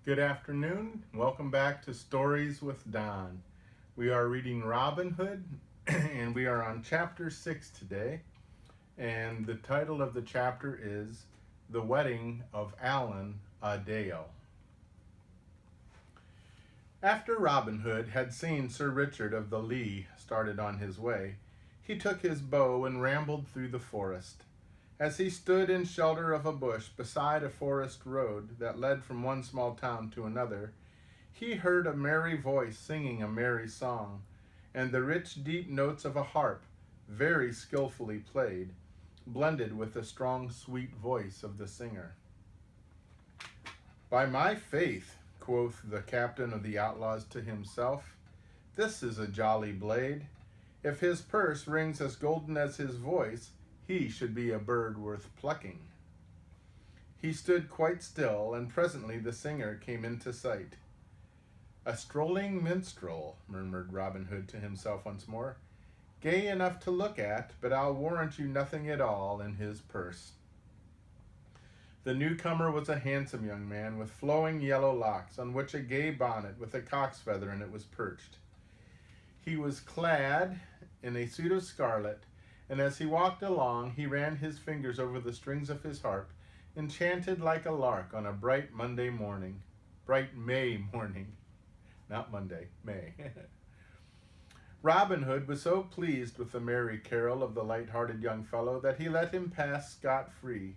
Good afternoon. Welcome back to Stories with Don. We are reading Robin Hood and we are on chapter 6 today. And the title of the chapter is The Wedding of Allan a Dale. After Robin Hood had seen Sir Richard of the Lea started on his way, he took his bow and rambled through the forest. As he stood in shelter of a bush beside a forest road that led from one small town to another, he heard a merry voice singing a merry song, and the rich deep notes of a harp, very skillfully played, blended with the strong sweet voice of the singer. "By my faith," quoth the captain of the outlaws to himself, "this is a jolly blade. If his purse rings as golden as his voice, he should be a bird worth plucking." He stood quite still, and presently the singer came into sight. "A strolling minstrel," murmured Robin Hood to himself once more, "gay enough to look at, but I'll warrant you nothing at all in his purse." The newcomer was a handsome young man with flowing yellow locks, on which a gay bonnet with a cock's feather in it was perched. He was clad in a suit of scarlet, and as he walked along he ran his fingers over the strings of his harp, enchanted like a lark on a bright Monday morning. Bright May morning. Not Monday, May. Robin Hood was so pleased with the merry carol of the light-hearted young fellow that he let him pass scot-free.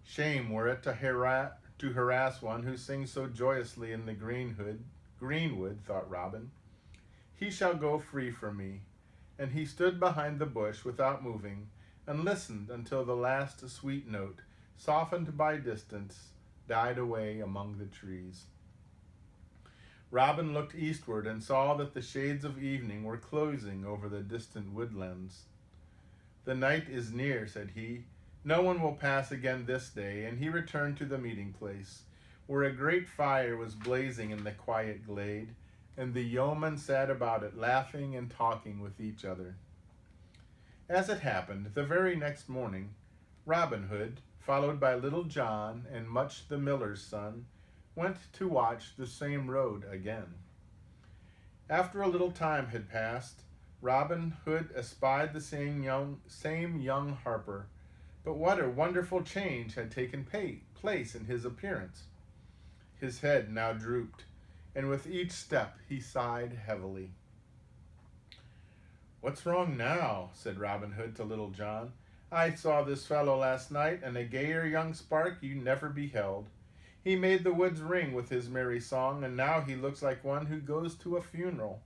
Shame were it to harass one who sings so joyously in the greenwood, thought Robin. He shall go free from me. And he stood behind the bush without moving, and listened until the last sweet note, softened by distance, died away among the trees. Robin looked eastward and saw that the shades of evening were closing over the distant woodlands. "The night is near," said he. "No one will pass again this day," and he returned to the meeting place, where a great fire was blazing in the quiet glade, and the yeomen sat about it laughing and talking with each other. As it happened, the very next morning, Robin Hood, followed by Little John and Much the miller's son, went to watch the same road again. After a little time had passed, Robin Hood espied the same young harper, but what a wonderful change had taken place in his appearance! His head now drooped, and with each step he sighed heavily. "What's wrong now?" said Robin Hood to Little John. "I saw this fellow last night, and a gayer young spark you never beheld. He made the woods ring with his merry song, and now he looks like one who goes to a funeral.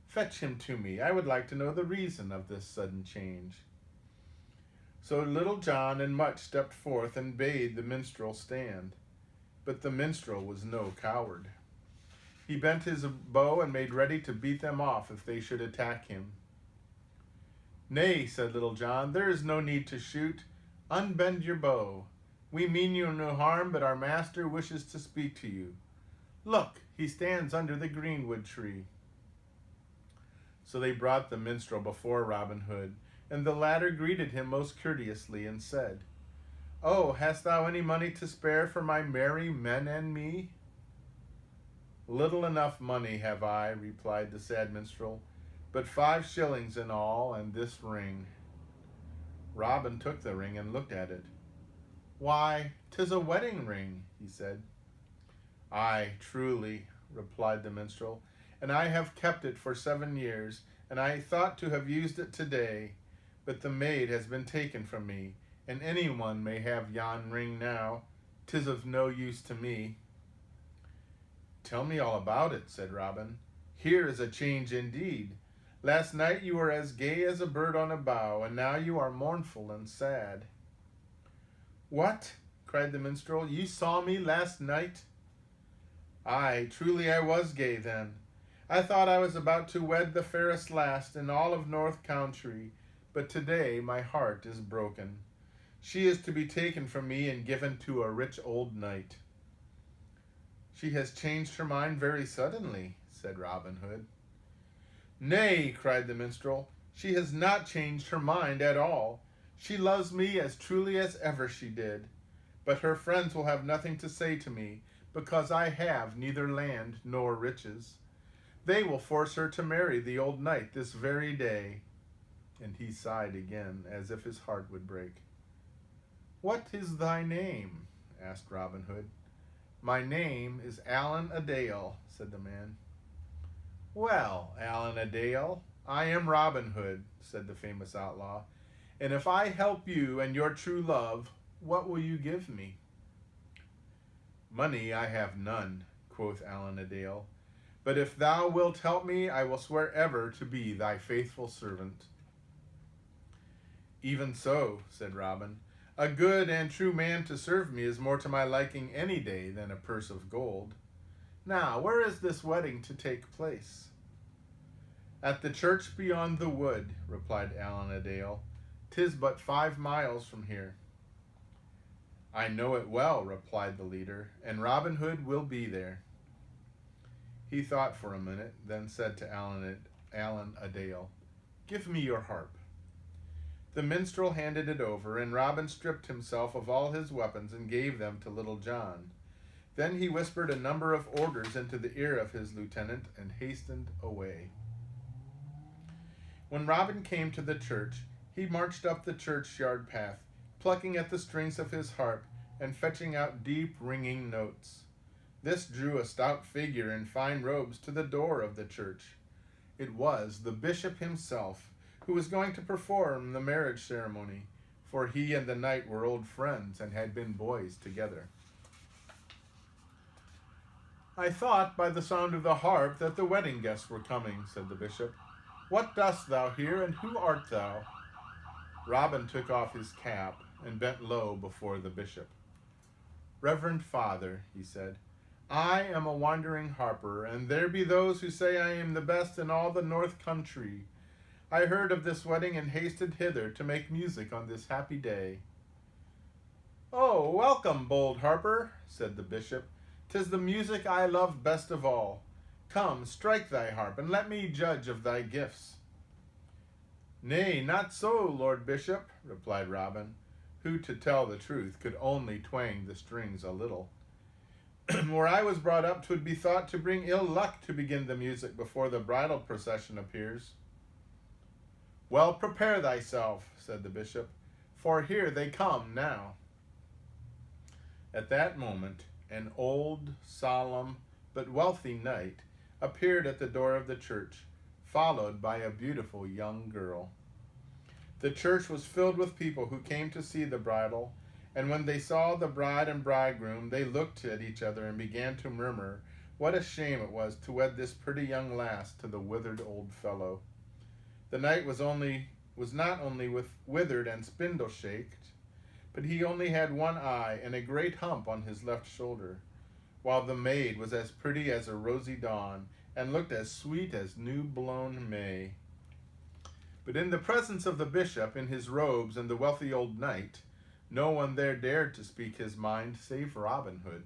Fetch him to me. I would like to know the reason of this sudden change." So Little John and Much stepped forth and bade the minstrel stand. But the minstrel was no coward. He bent his bow and made ready to beat them off if they should attack him. "Nay," said Little John, "there is no need to shoot. Unbend your bow. We mean you no harm, but our master wishes to speak to you. Look, he stands under the greenwood tree." So they brought the minstrel before Robin Hood, and the latter greeted him most courteously and said, "Oh, hast thou any money to spare for my merry men and me?" "Little enough money have I," replied the sad minstrel, "but 5 shillings in all, and this ring." Robin took the ring and looked at it. "Why, 'tis a wedding ring," he said. "Aye, truly," replied the minstrel, "and I have kept it for 7 years, and I thought to have used it today, but the maid has been taken from me, and any one may have yon ring now. 'Tis of no use to me." "Tell me all about it," said Robin. "Here is a change indeed. Last night you were as gay as a bird on a bough, and now you are mournful and sad." "What?" cried the minstrel. "You saw me last night?" "Aye, truly I was gay then. I thought I was about to wed the fairest lass in all of North Country, but today my heart is broken. She is to be taken from me and given to a rich old knight." "She has changed her mind very suddenly," said Robin Hood. "Nay," cried the minstrel, "she has not changed her mind at all. She loves me as truly as ever she did. But her friends will have nothing to say to me, because I have neither land nor riches. They will force her to marry the old knight this very day." And he sighed again, as if his heart would break. "What is thy name?" asked Robin Hood. "My name is Allan a Dale," said the man. "Well, Allan a Dale, I am Robin Hood," said the famous outlaw, "and if I help you and your true love, what will you give me?" "Money I have none," quoth Allan a Dale, "but if thou wilt help me, I will swear ever to be thy faithful servant." "Even so," said Robin, "a good and true man to serve me is more to my liking any day than a purse of gold. Now, where is this wedding to take place?" "At the church beyond the wood," replied Allan a Dale. "'Tis but 5 miles from here." "I know it well," replied the leader, "and Robin Hood will be there." He thought for a minute, then said to Allan a Dale, "Give me your harp." The minstrel handed it over, and Robin stripped himself of all his weapons and gave them to Little John. Then he whispered a number of orders into the ear of his lieutenant and hastened away. When Robin came to the church, he marched up the churchyard path, plucking at the strings of his harp and fetching out deep, ringing notes. This drew a stout figure in fine robes to the door of the church. It was the bishop himself, who was going to perform the marriage ceremony, for he and the knight were old friends and had been boys together. "I thought by the sound of the harp that the wedding guests were coming," said the bishop. "What dost thou here, and who art thou?" Robin took off his cap and bent low before the bishop. "Reverend Father," he said, "I am a wandering harper, and there be those who say I am the best in all the north country. I heard of this wedding and hasted hither to make music on this happy day." "Oh, welcome, bold harper," said the bishop. "'Tis the music I love best of all. Come, strike thy harp, and let me judge of thy gifts." "Nay, not so, Lord Bishop," replied Robin, who, to tell the truth, could only twang the strings a little. "Where I was brought up, 'twould be thought to bring ill luck to begin the music before the bridal procession appears." "Well, prepare thyself," said the bishop, "for here they come now." At that moment, an old, solemn, but wealthy knight appeared at the door of the church, followed by a beautiful young girl. The church was filled with people who came to see the bridal, and when they saw the bride and bridegroom, they looked at each other and began to murmur what a shame it was to wed this pretty young lass to the withered old fellow. The knight was not only withered and spindle-shaped, but he only had one eye and a great hump on his left shoulder, while the maid was as pretty as a rosy dawn and looked as sweet as new-blown May. But in the presence of the bishop in his robes and the wealthy old knight, no one there dared to speak his mind save Robin Hood.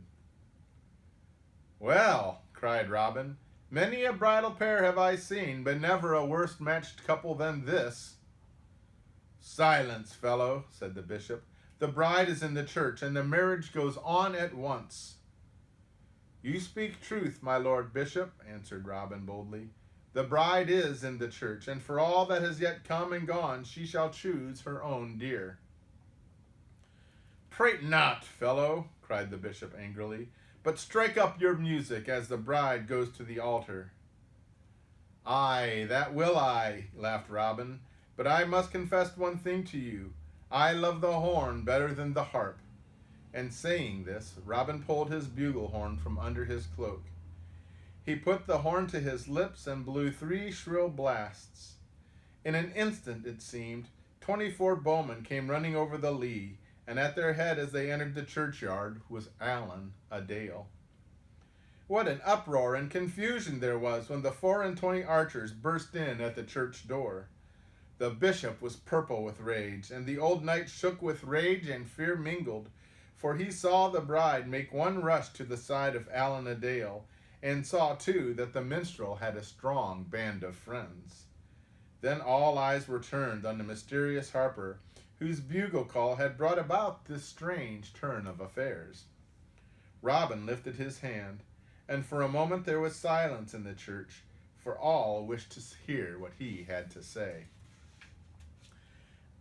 "Well," cried Robin, "many a bridal pair have I seen, but never a worse matched couple than this." "Silence, fellow," said the bishop. "The bride is in the church, and the marriage goes on at once." "You speak truth, my lord bishop," answered Robin boldly. "The bride is in the church, and for all that has yet come and gone, she shall choose her own dear." "Prate not, fellow," cried the bishop angrily, "but strike up your music as the bride goes to the altar." "Aye, that will I," laughed Robin, "but I must confess one thing to you. I love the horn better than the harp." And saying this, Robin pulled his bugle horn from under his cloak. He put the horn to his lips and blew 3 shrill blasts. In an instant, it seemed, 24 bowmen came running over the lea, and at their head as they entered the churchyard was Allan a Dale. What an uproar and confusion there was when the 24 archers burst in at the church door. The bishop was purple with rage, and the old knight shook with rage and fear mingled, for he saw the bride make one rush to the side of Allan a Dale, and saw, too, that the minstrel had a strong band of friends. Then all eyes were turned on the mysterious harper, whose bugle call had brought about this strange turn of affairs. Robin lifted his hand, and for a moment there was silence in the church, for all wished to hear what he had to say.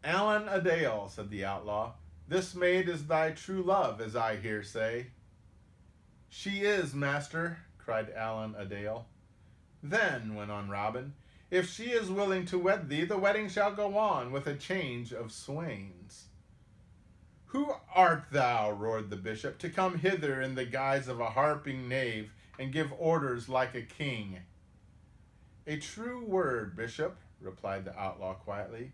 "Allan a Dale," said the outlaw, "this maid is thy true love, as I hear say." "She is, master," cried Allan a Dale. "Then," went on Robin, "if she is willing to wed thee, the wedding shall go on with a change of swains." "Who art thou," roared the bishop, "to come hither in the guise of a harping knave and give orders like a king?" "A true word, bishop," replied the outlaw quietly.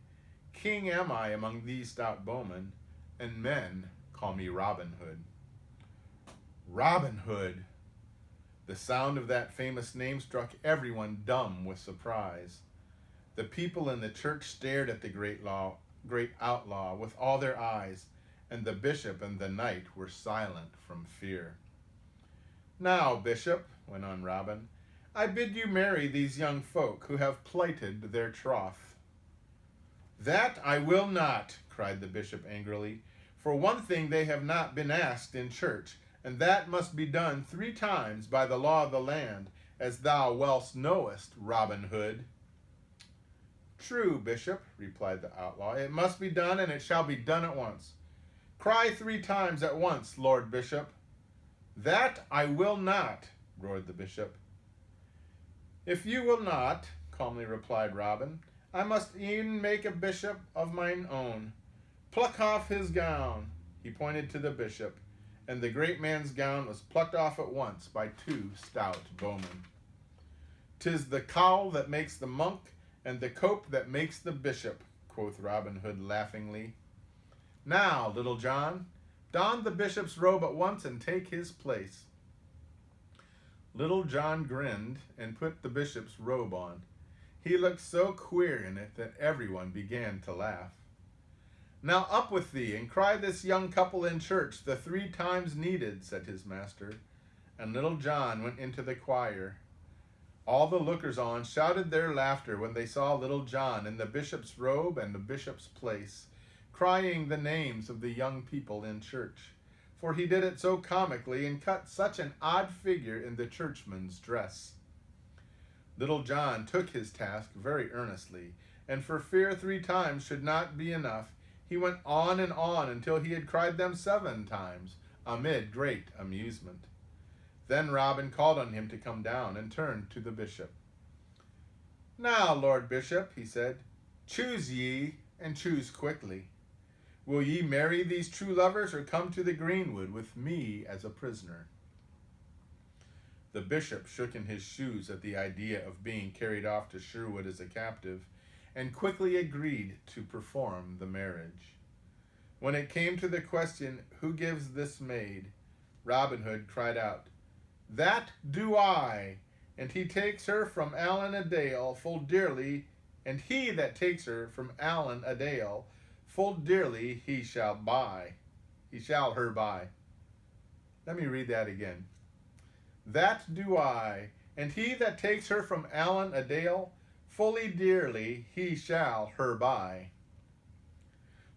"King am I among these stout bowmen, and men call me Robin Hood." Robin Hood! The sound of that famous name struck everyone dumb with surprise. The people in the church stared at the great outlaw with all their eyes, and the bishop and the knight were silent from fear. "Now, bishop," went on Robin, "I bid you marry these young folk who have plighted their troth." "That I will not," cried the bishop angrily. "For one thing, they have not been asked in church, and that must be done 3 times by the law of the land, as thou well knowest, Robin Hood." "True, bishop," replied the outlaw. "It must be done, and it shall be done at once." "Cry 3 times at once, Lord Bishop." "That I will not," roared the bishop. "If you will not," calmly replied Robin, "I must e'en make a bishop of mine own. Pluck off his gown." He pointed to the bishop, and the great man's gown was plucked off at once by 2 stout bowmen. "'Tis the cowl that makes the monk, and the cope that makes the bishop," quoth Robin Hood laughingly. "Now, Little John, don the bishop's robe at once and take his place." Little John grinned and put the bishop's robe on. He looked so queer in it that everyone began to laugh. "Now up with thee, and cry this young couple in church the 3 times needed," said his master, and Little John went into the choir. All the lookers-on shouted their laughter when they saw Little John in the bishop's robe and the bishop's place, crying the names of the young people in church, for he did it so comically and cut such an odd figure in the churchman's dress. Little John took his task very earnestly, and for fear 3 times should not be enough, he went on and on until he had cried them 7 times, amid great amusement. Then Robin called on him to come down and turned to the bishop. "Now, Lord Bishop," he said, "choose ye, and choose quickly. Will ye marry these true lovers, or come to the greenwood with me as a prisoner?" The bishop shook in his shoes at the idea of being carried off to Sherwood as a captive, and quickly agreed to perform the marriage. When it came to the question, "Who gives this maid?" Robin Hood cried out, "That do I, and he takes her from Allan a Dale full dearly, and he that takes her from Allan a Dale full dearly he shall her buy." Let me read that again. "That do I, and he that takes her from Allan a Dale fully dearly he shall her buy."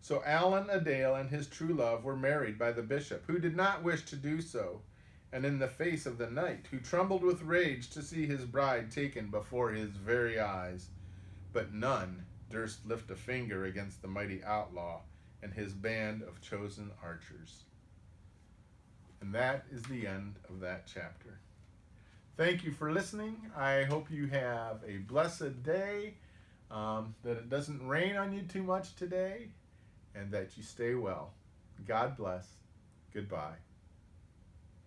So Allan a Dale and his true love were married by the bishop, who did not wish to do so, and in the face of the knight, who trembled with rage to see his bride taken before his very eyes. But none durst lift a finger against the mighty outlaw and his band of chosen archers. And that is the end of that chapter. Thank you for listening. I hope you have a blessed day, that it doesn't rain on you too much today, and that you stay well. God bless. Goodbye.